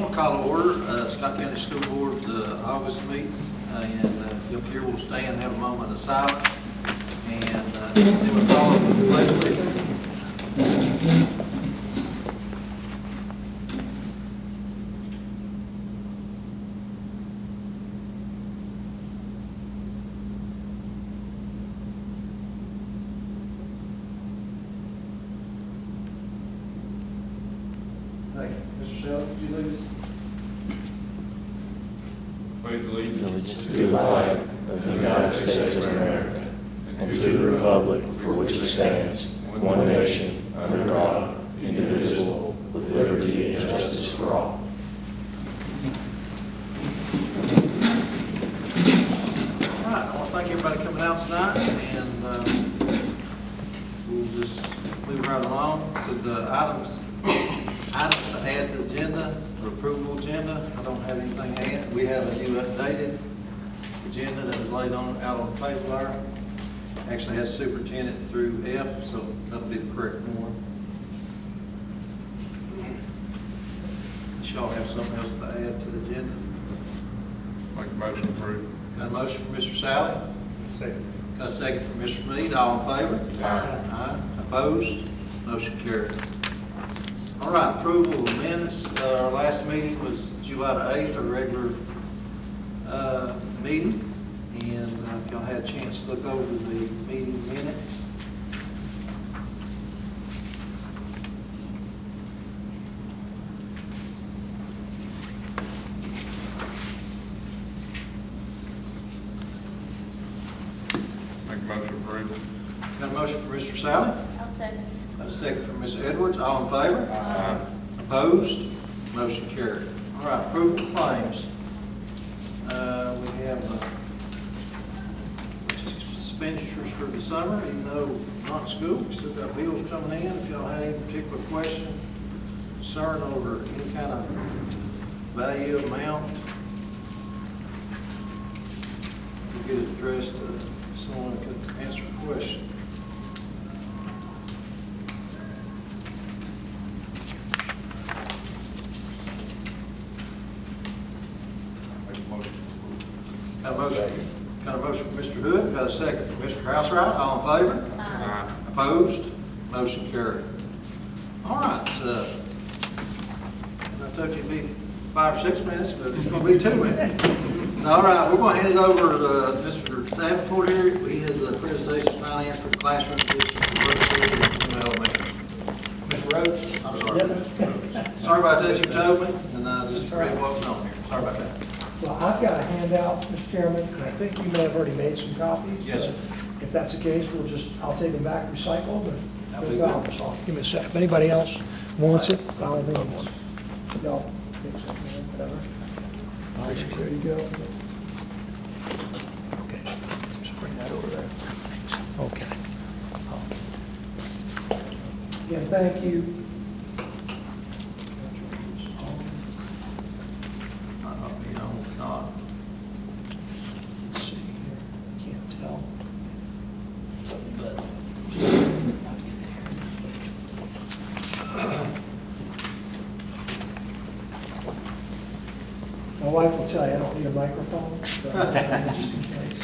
we'll call to order Scott County School Board August meeting, and if you'll care, we'll stand and have a moment of silence, and then we'll call with the pledge of allegiance. Thank you. Mr. Shelley, could you lead us? Pledge allegiance to the flag of the United States of America and to the republic for which it stands, one nation, under God, indivisible, with liberty and justice for all. All right, I want to thank everybody coming out tonight, and we'll just move right along. So the items to add to the agenda, or approval agenda, I don't have anything to add. We have a new updated agenda that was laid on out on the paper there. Actually has superintendent through F, so that'll be the correct one. Does y'all have something else to add to the agenda? Make a motion approved. Got a motion from Mr. Sally? Second. Got a second from Mr. Meade. All in favor? Aye. Aye. Opposed? Motion carried. All right, approval of minutes. Our last meeting was July the 8th, our regular meeting. And if y'all had a chance to look over the meeting minutes. Make a motion approved. Got a motion from Mr. Sally? I'll second. Got a second from Ms. Edwards. All in favor? Aye. Opposed? Motion carried. All right, approval of claims. We have expenditures for the summer, even though not in school, we still got bills coming in. If y'all had any particular question, concern over any kind of value, amount, you get it addressed to someone who can answer the question. Make a motion approved. Got a motion from Mr. Hood, got a second from Mr. Housewright. All in favor? Aye. Opposed? Motion carried. All right, I told you it'd be 5 or 6 minutes, but it's going to be 2 minutes. So, all right, we're going to hand it over to Mr. Davenport here. He has a presentation of finance for the classroom addition for Rose City and Elementary. Mr. Rhodes, I'm sorry. Sorry about that, you told me, and I just read what was on here. Sorry about that. Well, I've got a handout, Mr. Chairman, and I think you may have already made some copies. Yes, sir. If that's the case, I'll take them back recycled. That'd be good. Give me a sec. If anybody else wants it, by all means. No, take some, whatever. All right, there you go. Okay, just bring that over there. Okay. Again, thank you. Not. Let's see here. Can't tell. But My wife will tell you I don't need a microphone, so just in case.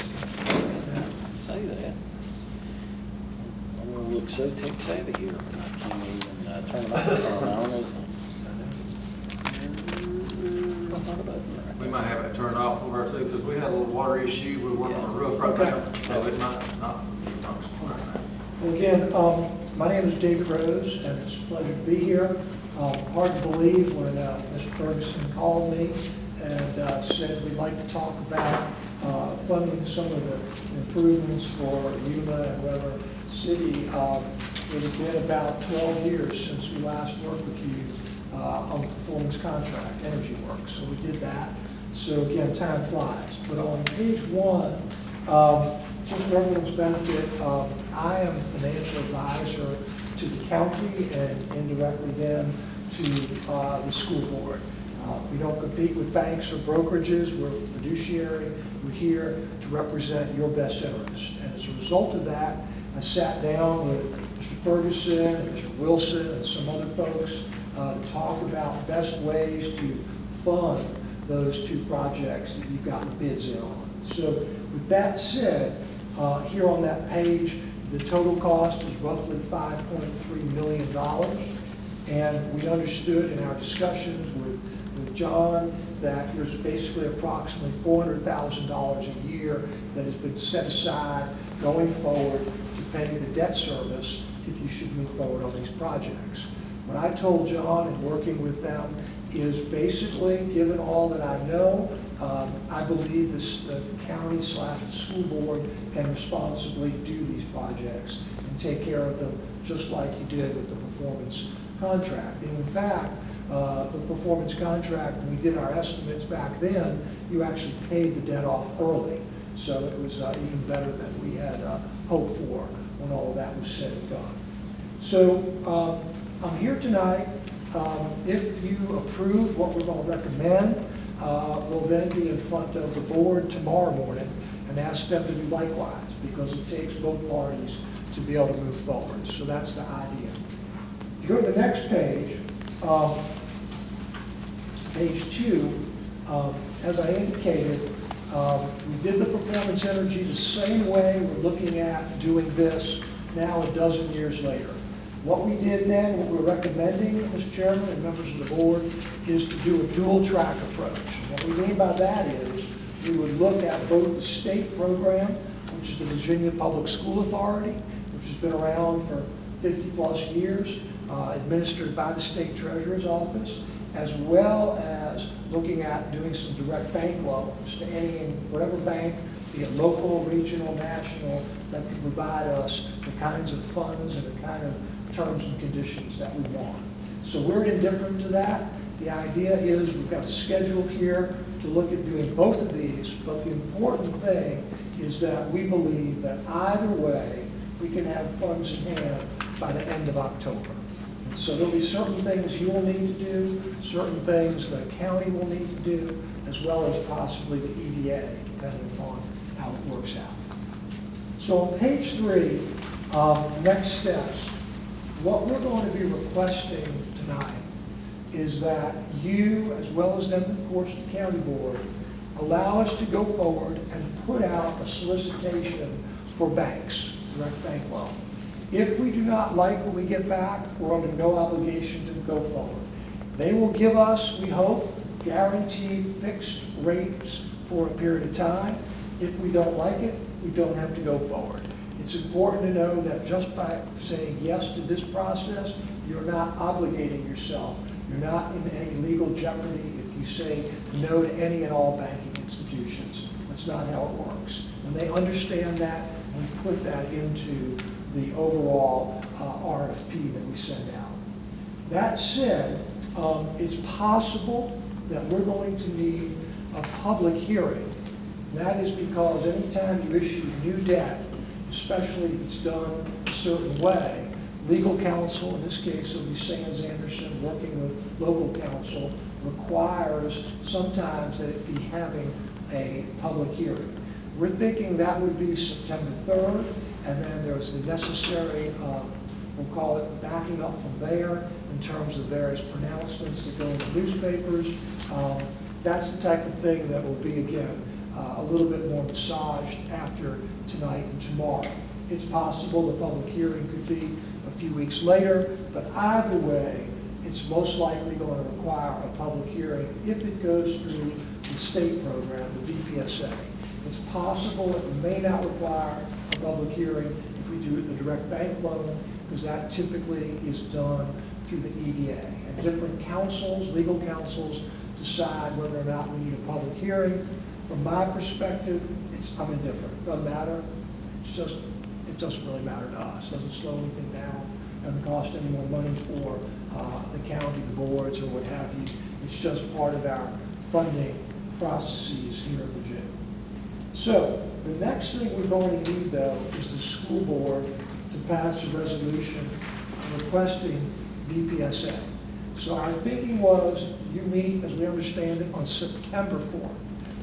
Say that. I'm gonna look so tech savvy here, but I can't even turn the microphone on. It's not a button right we there. might have it turned off over too, because we had a little water issue. We're working on the roof right now, so it might not. Well, again, my name is David Rose, and it's a pleasure to be here. Hard to believe when Mr. Ferguson called me and said we'd like to talk about funding some of the improvements for Yuma and Weber City. It has been about 12 years since we last worked with you on the performance contract, Energy Works. So we did that. So again, time flies. But on page 1, just for everyone's benefit, I am a financial advisor to the county and indirectly then to the school board. We don't compete with banks or brokerages. We're fiduciary. We're here to represent your best interest. And as a result of that, I sat down with Mr. Ferguson and Mr. Wilson and some other folks to talk about best ways to fund those two projects that you've gotten bids in on. So with that said, here on that page, the total cost is roughly $5.3 million. And we understood in our discussions with John that there's basically approximately $400,000 a year that has been set aside going forward to pay the debt service if you should move forward on these projects. What I told John in working with them is basically, given all that I know, I believe the county / the school board can responsibly do these projects and take care of them just like you did with the performance contract. And in fact, the performance contract, when we did our estimates back then, you actually paid the debt off early. So it was even better than we had hoped for when all of that was said and done. So I'm here tonight. If you approve what we're going to recommend, we'll then be in front of the board tomorrow morning and ask them to do likewise, because it takes both parties to be able to move forward. So that's the idea. If you go to the next page, page 2, as I indicated, we did the performance energy the same way we're looking at doing this now a dozen years later. What we did then, what we're recommending, Mr. Chairman and members of the board, is to do a dual track approach. What we mean by that is we would look at both the state program, which is the Virginia Public School Authority, which has been around for 50+ years, administered by the state treasurer's office, as well as looking at doing some direct bank loans to any and whatever bank, be it local, regional, national, that can provide us the kinds of funds and the kind of terms and conditions that we want. So we're indifferent to that. The idea is we've got a schedule here to look at doing both of these, but the important thing is that we believe that either way, we can have funds in hand by the end of October. And so there'll be certain things you will need to do, certain things the county will need to do, as well as possibly the EDA, depending upon how it works out. So on page 3, next steps. What we're going to be requesting tonight is that you, as well as then, of course, the county board, allow us to go forward and put out a solicitation for banks, direct bank loan. If we do not like what we get back, we're under no obligation to go forward. They will give us, we hope, guaranteed fixed rates for a period of time. If we don't like it, we don't have to go forward. It's important to know that just by saying yes to this process, you're not obligating yourself. You're not in any legal jeopardy if you say no to any and all banking institutions. That's not how it works. When they understand that, we put that into the overall RFP that we send out. That said, it's possible that we're going to need a public hearing. That is because anytime you issue new debt, especially if it's done a certain way, legal counsel, in this case it'll be Sands Anderson working with local counsel, requires sometimes that it be having a public hearing. We're thinking that would be September 3rd, and then there's the necessary, we'll call it backing up from there in terms of various pronouncements that go in the newspapers. That's the type of thing that will be, again, a little bit more massaged after tonight and tomorrow. It's possible the public hearing could be a few weeks later, but either way, it's most likely going to require a public hearing if it goes through the state program, the VPSA. It's possible it may not require a public hearing if we do the direct bank loan, because that typically is done through the EDA. And different councils, legal councils, decide whether or not we need a public hearing. From my perspective, I'm indifferent. It doesn't matter. It's just, it doesn't really matter to us. It doesn't slow anything down. It doesn't cost any more money for the county, the boards, or what have you. It's just part of our funding processes here in Virginia. So the next thing we're going to need, though, is the school board to pass a resolution requesting VPSA. So our thinking was you meet, as we understand it, on September 4th.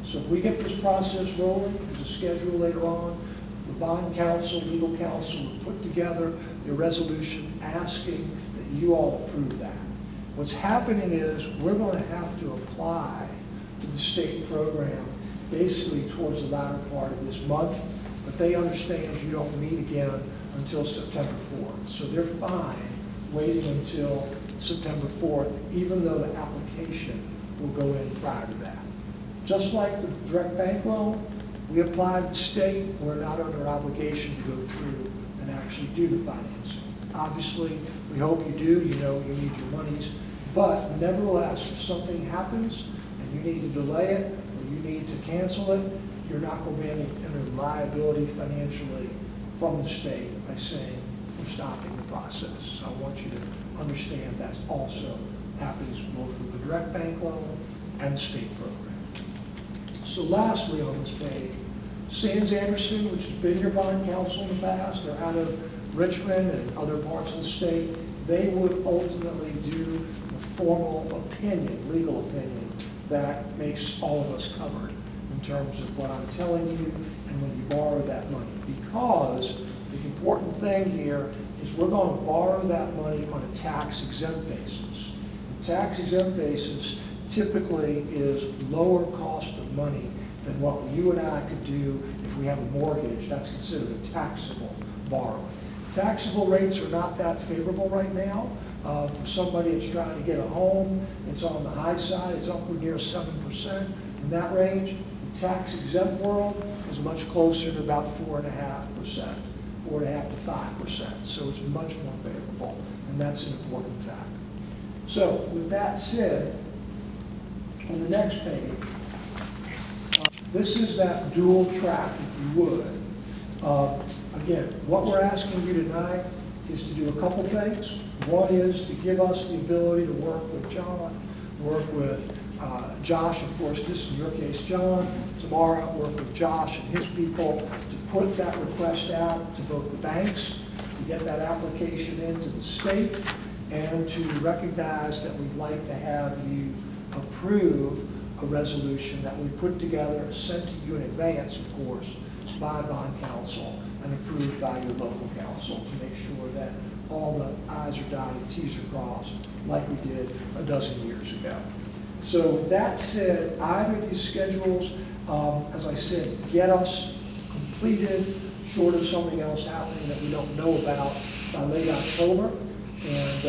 So if we get this process rolling, there's a schedule later on, the bond counsel, legal counsel will put together a resolution asking that you all approve that. What's happening is we're going to have to apply state program basically towards the latter part of this month, but they understand you don't meet again until September 4th. So they're fine waiting until September 4th, even though the application will go in prior to that. Just like the direct bank loan, we apply to the state, we're not under obligation to go through and actually do the financing. Obviously, we hope you do, you know you need your monies, but nevertheless, if something happens and you need to delay it, or you need to cancel it, you're not going to be under liability financially from the state by saying we're stopping the process. So I want you to understand that's also happens both with the direct bank loan and the state program. So lastly on this page, Sands Anderson, which has been your bond counsel in the past, they're out of Richmond and other parts of the state, they would ultimately do the formal opinion, legal opinion, that makes all of us covered in terms of what I'm telling you and when you borrow that money. Because the important thing here is we're going to borrow that money on a tax-exempt basis. The tax-exempt basis typically is lower cost of money than what you and I could do if we have a mortgage. That's considered a taxable borrowing. Taxable rates are not that favorable right now. For somebody that's trying to get a home, it's on the high side, it's upward near 7% in that range. The tax-exempt world is much closer to about 4.5%, 4.5 to 5%. So it's much more favorable, and that's an important fact. So with that said, on the next page, this is that dual track, if you would. Again, what we're asking you tonight is to do a couple things. One is to give us the ability to work with John, work with Josh, of course, this in your case, John. Tomorrow, work with Josh and his people to put that request out to both the banks, to get that application into the state, and to recognize that we'd like to have you approve a resolution that we put together, sent to you in advance, of course, by bond counsel and approved by your local council to make sure that all the I's are dotted, T's are crossed, like we did a dozen years ago. So with that said, either of these schedules, as I said, get us completed, short of something else happening that we don't know about by late October, and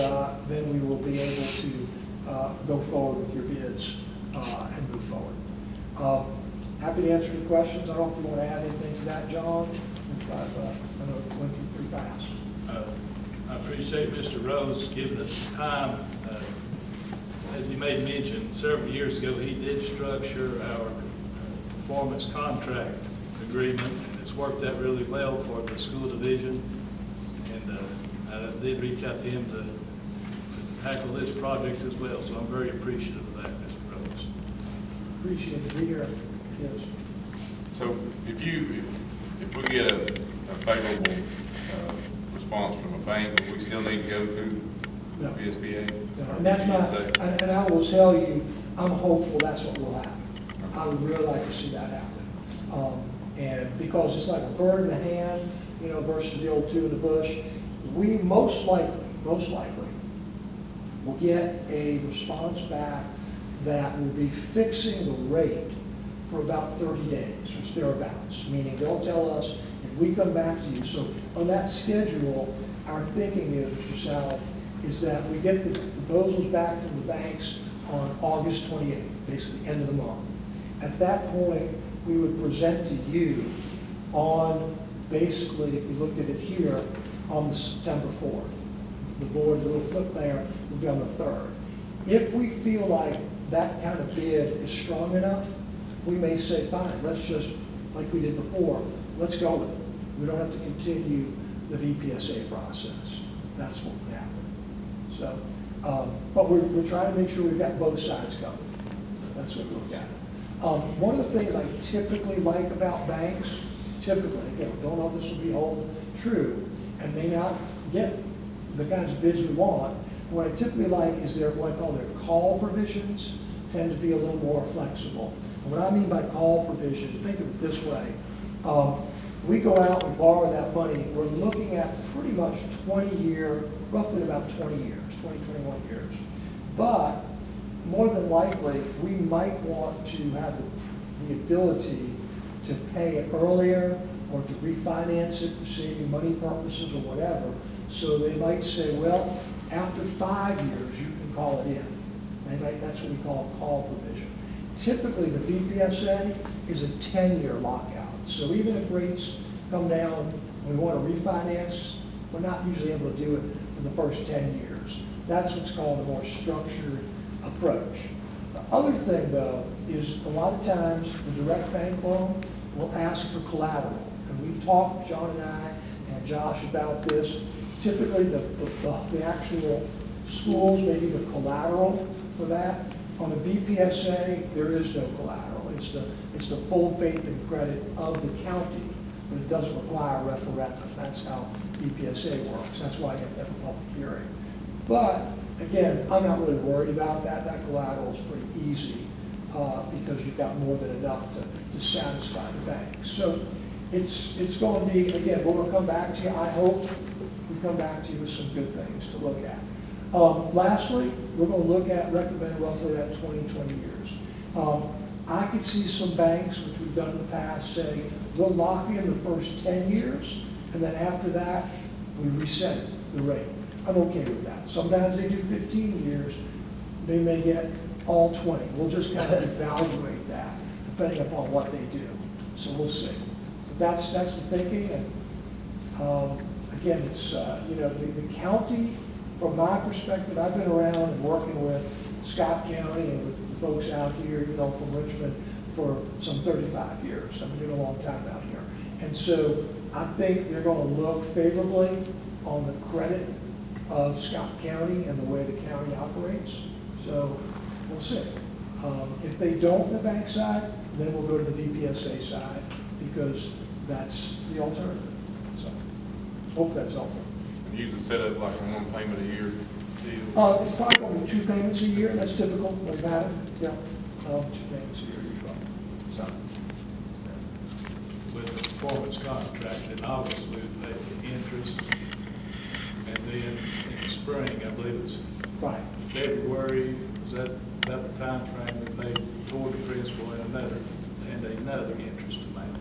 then we will be able to go forward with your bids and move forward. Happy to answer any questions. I don't know if you want to add anything to that, John. I know it went through pretty fast. I appreciate Mr. Rose giving us his time. As he made mention, several years ago, he did structure our performance contract agreement, and it's worked out really well for the school division. And I did reach out to him to tackle this project as well, so I'm very appreciative of that, Mr. Rose. Appreciate it. Be here. Yes. So if we get a favorable response from a bank, we still need to go through No. VSBA? No. And that's my, and I will tell you, I'm hopeful that's what will happen. I would really like to see that happen. And because it's like a bird in the hand, you know, versus the old two in the bush, we most likely will get a response back that will be fixing the rate for about 30 days, or thereabouts, meaning they'll tell us if we come back to you. So on that schedule, our thinking is, Mr. Sally, is that we get the proposals back from the banks on August 28th, basically end of the month. At that point, we would present to you on, basically, if we looked at it here, on September 4th. The board, the little flip there, will be on the 3rd. If we feel like that kind of bid is strong enough, we may say, fine, let's just, like we did before, let's go with it. We don't have to continue the VPSA process. That's what would happen. So, but we're trying to make sure we've got both sides covered. That's what we look at. One of the things I typically like about banks, typically, again, we don't know if this will be hold true, and may not get the kinds of bids we want. What I typically like is what I call their call provisions tend to be a little more flexible. And what I mean by call provisions, think of it this way. We go out and borrow that money, we're looking at pretty much 20-year, roughly about 20 years, 20, 21 years. But more than likely, we might want to have the ability to pay it earlier or to refinance it for saving money purposes or whatever. So they might say, well, after 5 years, you can call it in. That's what we call a call provision. Typically, the VPSA is a 10-year lockout. So even if rates come down and we want to refinance, we're not usually able to do it for the first 10 years. That's what's called a more structured approach. The other thing, though, is a lot of times the direct bank loan will ask for collateral. And we've talked, John and I and Josh, about this. Typically, the actual schools, maybe the collateral for that. On the VPSA, there is no collateral. It's the full faith and credit of the county, but it doesn't require a referendum. That's how VPSA works. That's why you have to have a public hearing. But again, I'm not really worried about that. That collateral is pretty easy because you've got more than enough to satisfy the bank. So it's going to be, again, we're going to come back to you. I hope we come back to you with some good things to look at. Lastly, we're going to look at, recommend roughly that 20 years. I could see some banks, which we've done in the past, say, we'll lock in the first 10 years, and then after that, we reset the rate. I'm okay with that. Sometimes they do 15 years. They may get all 20. We'll just kind of evaluate that, depending upon what they do. So we'll see. But that's the thinking. And again, it's, the county, from my perspective, I've been around and working with Scott County and with the folks out here, from Richmond for some 35 years. I've been doing a long time out here. And so I think they're going to look favorably on the credit of Scott County and the way the county operates. So we'll see. If they don't on the bank side, then we'll go to the VPSA side because that's the alternative. So hope that's helpful. Usually set up like a one payment a year deal. It's probably going to be 2 payments a year. That's typical. Like that. Yeah. 2 payments a year usually. So. With the performance contract, in August, we would pay the interest, and then in the spring, I believe it's Right. February, is that about the time frame we pay toward the principal and another interest amount?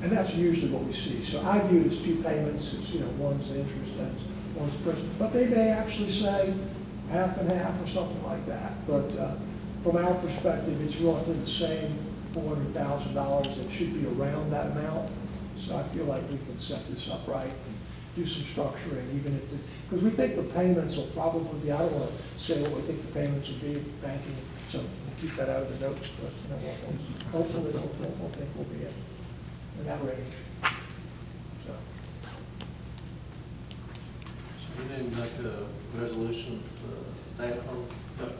And that's usually what we see. So I view it as 2 payments. It's, one's interest and one's principal. But they may actually say half and half or something like that. But from our perspective, it's roughly the same $400,000. It should be around that amount. So I feel like we can set this up right and do some structuring, even if, because we think the payments will probably be, I don't want to say what we think the payments will be banking, so we'll keep that out of the notes, but hopefully we'll think we'll be in that range. So we didn't make a resolution that on.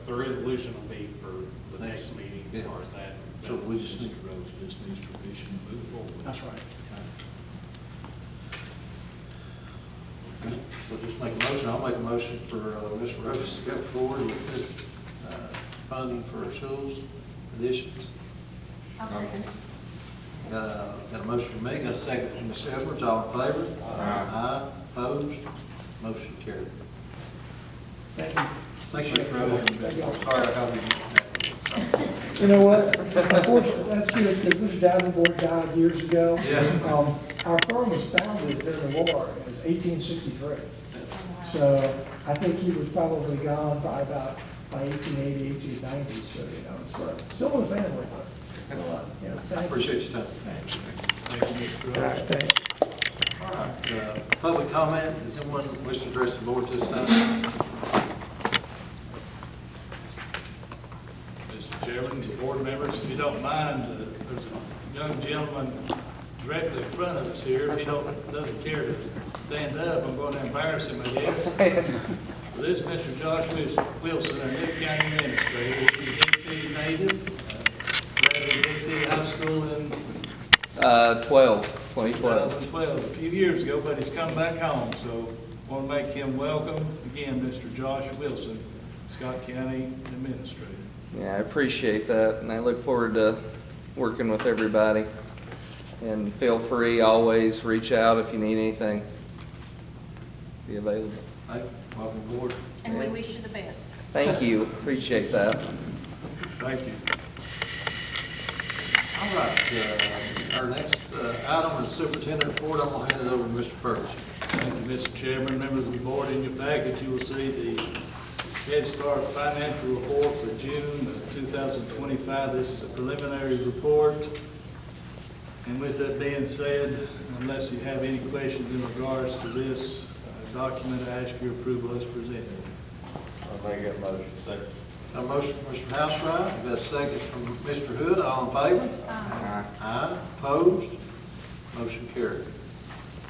The resolution will be for the next meeting as far as that. So we just need, Mr. Rose just needs permission to move forward. that's right. so just make a motion. I'll make a motion for Mr. Rose to go forward with this funding for our schools additions. I'll second. Got a motion from me, got a second from Mr. Edwards. All in favor? Aye. Opposed? Motion carried. Thank you. Thank you, Mr. Rose. Thank you all. Sorry, I called you. You know what? Unfortunately, that's good, because Mr. Davenport died years ago. Yeah. Our firm was founded during the war, it was 1863. So I think he was probably gone by 1880, 1890, so, it's still in the family, but, thank you. Appreciate your time. Thanks. Thank you, Mr. All right, Rose. thank you. All right, public comment. Does anyone wish to address the board this time? Mr. Chairman, the board members, if you don't mind, there's a young gentleman directly in front of us here. If he doesn't care to stand up, I'm going to embarrass him, I guess. This is Mr. Josh Wilson, our new county administrator. He's a Dixie native, graduated Dixie High School in 2012. 2012, a few years ago, but he's come back home. So want to make him welcome again, Mr. Josh Wilson, Scott County Administrator. Yeah, I appreciate that, and I look forward to working with everybody. And feel free, always reach out if you need anything. Be available. Hey, welcome aboard. And we wish you the best. Thank you, appreciate that. Thank you. All right, our next item is superintendent report. I'm gonna hand it over to Mr. Ferguson. Thank you, Mr. Chairman. Members of the board, in your package, you will see the Head Start financial report for June of 2025. This is a preliminary report. And with that being said, unless you have any questions in regards to this document, I ask your approval as presented. I'll make that motion. Second. A motion from Mr. Housewright, we've got a second from Mr. Hood. All in favor? Aye. Aye. Opposed? Motion carried.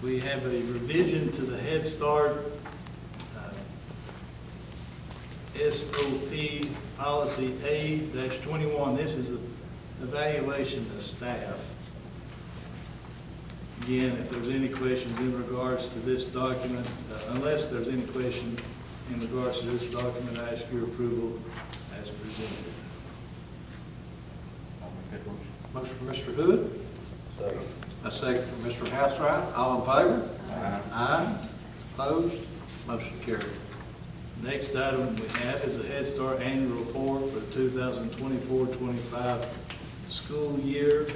We have a revision to the Head Start SOP Policy A-21. This is an evaluation of staff. Again, if there's any questions in regards to this document, unless there's any question in regards to this document, I ask your approval as presented. I'll make that motion. Motion from Mr. Hood, Second. a second from Mr. Housewright. All in favor? Aye. Aye. Opposed? Motion carried. Next item we have is the Head Start Annual Report for the 2024-25 school year.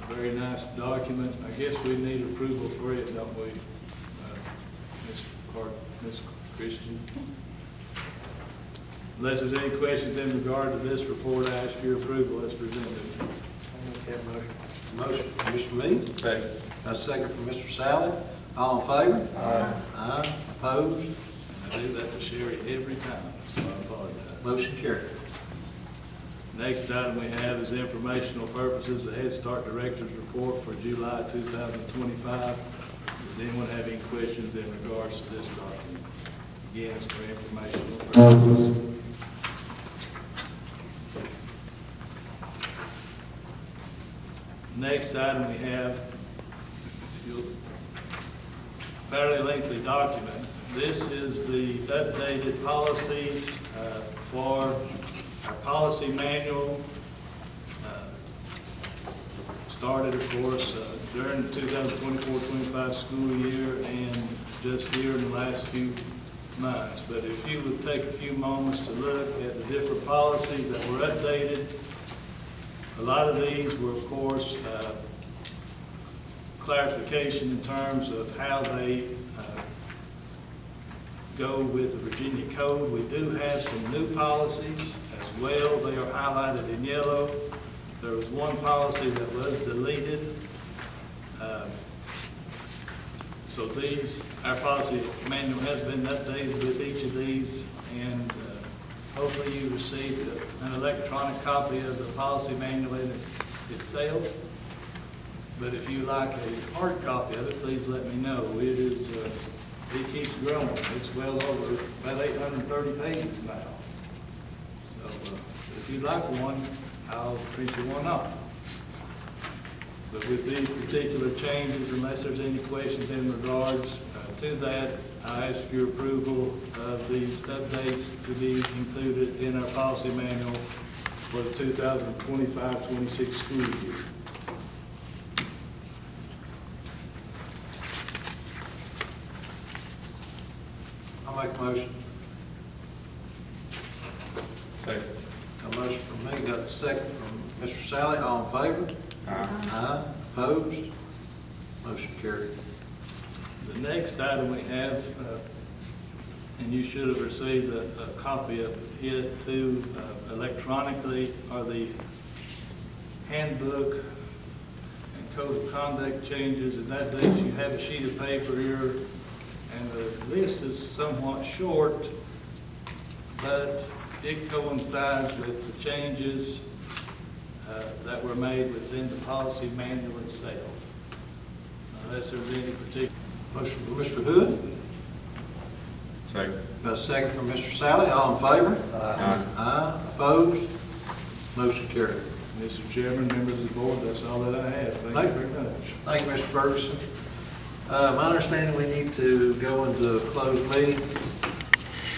Very nice document. I guess we need approval for it, don't we, Ms. Christian? Unless there's any questions in regard to this report, I ask your approval as presented. I'll make that motion. Motion from Mr. Mead, Second. a second from Mr. Sally. All in favor? Aye. Aye. Opposed? I do that to Sherry every time, so I apologize. Motion carried. Next item we have is informational purposes, the Head Start Director's Report for July 2025. Does anyone have any questions in regards to this document? Again, it's for informational purposes. Next item we have fairly lengthy document. This is the updated policies for our policy manual. Started, of course, during the 2024-25 school year and just here in the last few months. But if you would take a few moments to look at the different policies that were updated, a lot of these were, of course, clarification in terms of how they go with the Virginia Code. We do have some new policies as well. They are highlighted in yellow. There was one policy that was deleted. So our policy manual has been updated with each of these, and hopefully you received an electronic copy of the policy manual in itself. But if you like a hard copy of it, please let me know. It keeps growing. It's well over about 830 pages now. So if you'd like one, I'll print you one off. But with these particular changes, unless there's any questions in regards to that, I ask your approval of these updates to be included in our policy manual for the 2025-26 school year. I'll make a motion. Second. A motion from me, got a second from Mr. Sally. All in favor? Aye. Aye. Opposed? Motion carried. The next item we have, and you should have received a copy of it too electronically, are the handbook and code of conduct changes. And that date, you have a sheet of paper here, and the list is somewhat short, but it coincides with the changes that were made within the policy manual itself. Unless there's any particular. Motion from Mr. Hood, Second. got a second from Mr. Sally. All in favor? Aye. Aye. Opposed? Motion carried. Mr. Chairman, members of the board, that's all that I have. Thank you very much. Thank you, Mr. Ferguson. My understanding, we need to go into a closed meeting.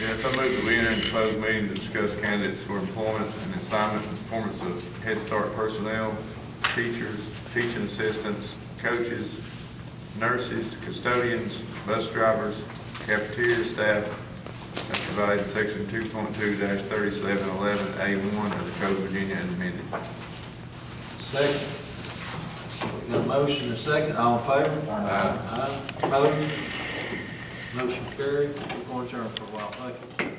Yes, I move that we enter into closed meeting to discuss candidates for employment and assignment and performance of Head Start personnel, teachers, teaching assistants, coaches, nurses, custodians, bus drivers, cafeteria staff, provided in section 2.2-3711A1 of the Code of Virginia as amended. Second. We got a motion and a second, all in favor? Aye. Opposed? Motion carried. We're going to adjourn for a while, thank you.